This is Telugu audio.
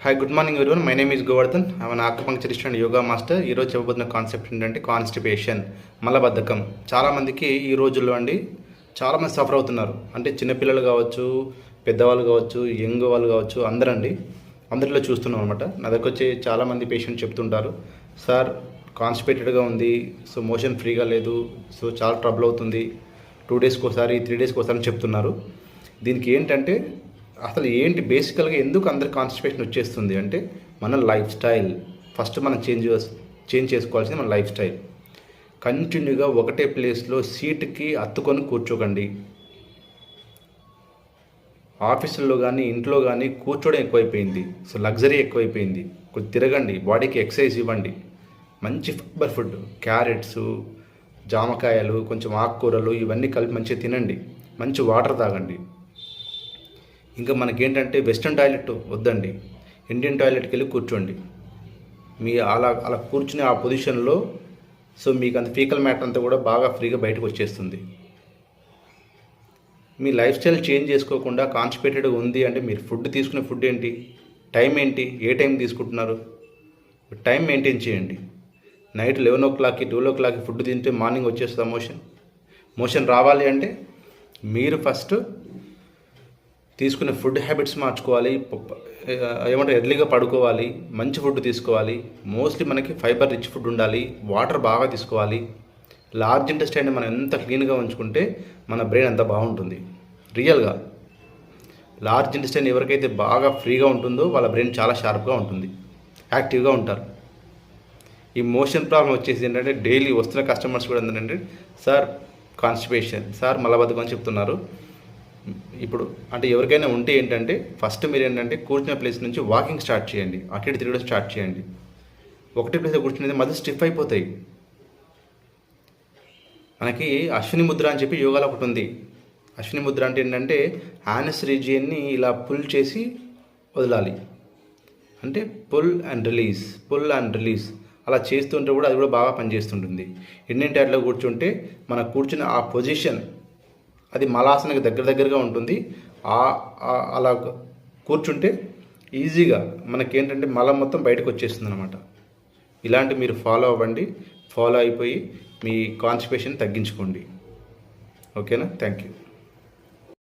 Hi, good morning everyone. My name is Govardhan. I'm an acupuncturist and yoga master. ఈరోజు చెప్పబోతున్న కాన్సెప్ట్ ఏంటంటే కాన్స్టిపేషన్, మలబద్ధకం. చాలామందికి ఈ రోజుల్లో చాలామంది సఫర్ అవుతున్నారు. అంటే చిన్నపిల్లలు కావచ్చు, పెద్దవాళ్ళు కావచ్చు, యంగ్ వాళ్ళు కావచ్చు, అందరిలో చూస్తున్నాం అనమాట. నా దగ్గర వచ్చి చాలామంది పేషెంట్ చెప్తుంటారు, సార్ కాన్స్టిపేటెడ్గా ఉంది, సో మోషన్ ఫ్రీగా లేదు, సో చాలా ట్రబుల్ అవుతుంది, 2 డేస్కి ఒకసారి 3 డేస్కి ఒకసారి చెప్తున్నారు. దీనికి ఏంటంటే అసలు ఏంటి బేసికల్గా ఎందుకు అందరికి కాన్స్టిపేషన్ వచ్చేస్తుంది అంటే మన లైఫ్ స్టైల్. ఫస్ట్ మనం చేంజ్ చేసుకోవాల్సింది మన లైఫ్ స్టైల్. కంటిన్యూగా ఒకటే ప్లేస్లో సీట్కి అత్తుకొని కూర్చోకండి. ఆఫీసుల్లో కానీ ఇంట్లో కానీ కూర్చోవడం ఎక్కువైపోయింది. సో లగ్జరీ ఎక్కువైపోయింది. కొంచెం తిరగండి, బాడీకి ఎక్సర్సైజ్ ఇవ్వండి. మంచి ఫైబర్ ఫుడ్, క్యారెట్స్, జామకాయలు, కొంచెం ఆకుకూరలు ఇవన్నీ కలిపి మంచిగా తినండి. మంచి వాటర్ తాగండి. ఇంకా మనకేంటంటే వెస్ట్రన్ టాయిలెట్ వద్దండి, ఇండియన్ టాయిలెట్కి వెళ్ళి కూర్చోండి. మీ అలా కూర్చునే ఆ పొజిషన్లో సో మీకు అంత ఫీకల్ మ్యాటర్ అంతా కూడా బాగా ఫ్రీగా బయటకు వచ్చేస్తుంది. మీ లైఫ్ స్టైల్ చేంజ్ చేసుకోకుండా కాన్స్టిపేటెడ్గా ఉంది అంటే మీరు ఫుడ్ తీసుకునే ఫుడ్ ఏంటి, టైం ఏంటి, ఏ టైం తీసుకుంటున్నారు, టైం మెయింటైన్ చేయండి. నైట్ 11 o'clock 12 o'clock ఫుడ్ తింటే మార్నింగ్ వచ్చేస్తుంది మోషన్ రావాలి అంటే మీరు ఫస్ట్ తీసుకునే ఫుడ్ హ్యాబిట్స్ మార్చుకోవాలి. ఎర్లీగా పడుకోవాలి, మంచి ఫుడ్ తీసుకోవాలి. మోస్ట్లీ మనకి ఫైబర్ రిచ్ ఫుడ్ ఉండాలి, వాటర్ బాగా తీసుకోవాలి. లార్జ్ ఇంటెస్టైన్ మనం ఎంత క్లీన్గా ఉంచుకుంటే మన బ్రెయిన్ అంత బాగుంటుంది. రియల్గా లార్జ్ ఇంటెస్టైన్ ఎవరికైతే బాగా ఫ్రీగా ఉంటుందో వాళ్ళ బ్రెయిన్ చాలా షార్ప్గా ఉంటుంది, యాక్టివ్గా ఉంటారు. ఈ మోషన్ ప్రాబ్లం వచ్చేసి ఏంటంటే డైలీ వస్తున్న కస్టమర్స్ కూడా ఏంటంటే సార్ కాన్స్టిపేషన్, సార్ మలబద్ధకం అని చెప్తున్నారు. ఇప్పుడు అంటే ఎవరికైనా ఉంటే ఏంటంటే ఫస్ట్ మీరు ఏంటంటే కూర్చున్న ప్లేస్ నుంచి వాకింగ్ స్టార్ట్ చేయండి, అటు ఇటు తిరగడం స్టార్ట్ చేయండి. ఒకటే ప్లేస్ కూర్చునేది మధ్య స్టిఫ్ అయిపోతాయి. మనకి అశ్విని ముద్ర అని చెప్పి యోగాలో ఒకటి ఉంది. అశ్విని ముద్ర అంటే ఏంటంటే యానస్ రీజియన్ని ఇలా పుల్ చేసి వదలాలి. అంటే పుల్ అండ్ రిలీజ్ అలా చేస్తుంటే కూడా అది కూడా బాగా పనిచేస్తుంటుంది. ఇండియన్ టాయిలెట్లో కూర్చుంటే మన కూర్చున్న ఆ పొజిషన్ అది మలాసనకి దగ్గరగా ఉంటుంది. అలా కూర్చుంటే ఈజీగా మనకేంటంటే మలం మొత్తం బయటకు వచ్చేస్తుంది అనమాట. ఇలాంటి మీరు ఫాలో అయిపోయి మీ కాన్స్టిపేషన్ తగ్గించుకోండి. ఓకేనా? Thank you.